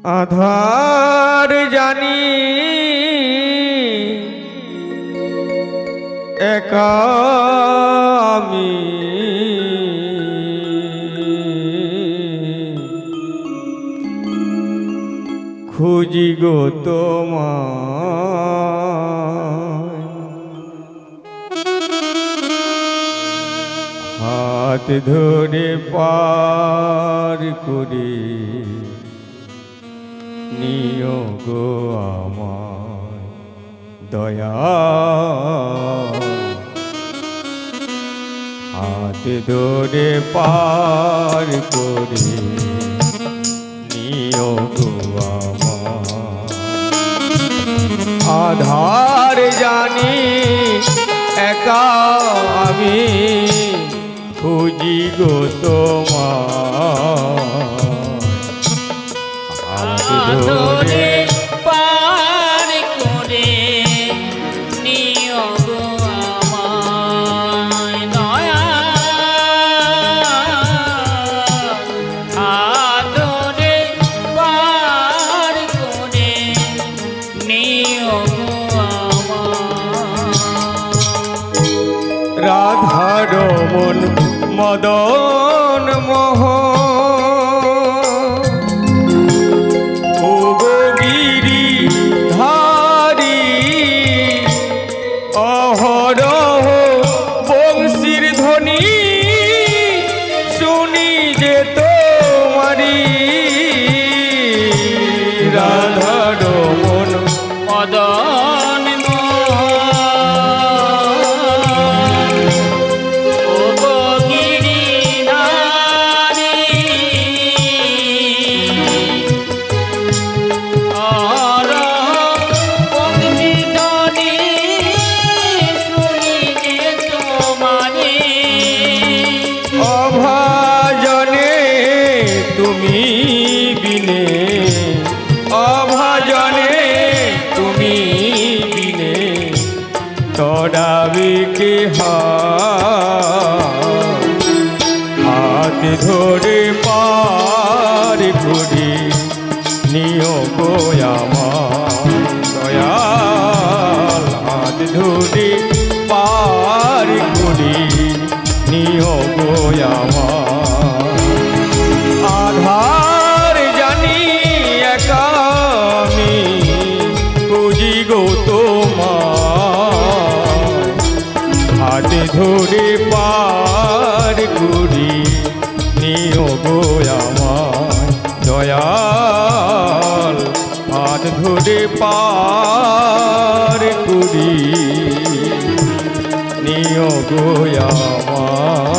আধার জানি একা আমি খুঁজি গো তোমায়, হাত ধরে পার করে নিও গো আমায় দয়া, হাত ধরে পার করে নিও গো আমায়। আধার জানি একা আমি খুঁজি গো তোমায়, হাত ধরে পার করে নিও গো আমায় দয়া, হাত ধরে পার করে নিও গো আমায়। রাধার মন মদন মোহ গিরি ধারি অহরহ বংশীর ধ্বনি শুনি যে তোমারি। রাধার মন মদন অভাজনে তুমি বিনে, অভাজনে তুমি বিনে তড়াবে কে হাত ধরে পার করি নিও গো আমায় দয়াল, হাত ধরে পার করি নিও গো আমায়। আধার জানি একা আমি খুঁজি গো তোমায়, হাত ধরে পার করি নিও গো আমায় দয়াল, হাত ধরে পার করি নিও গো আমায়।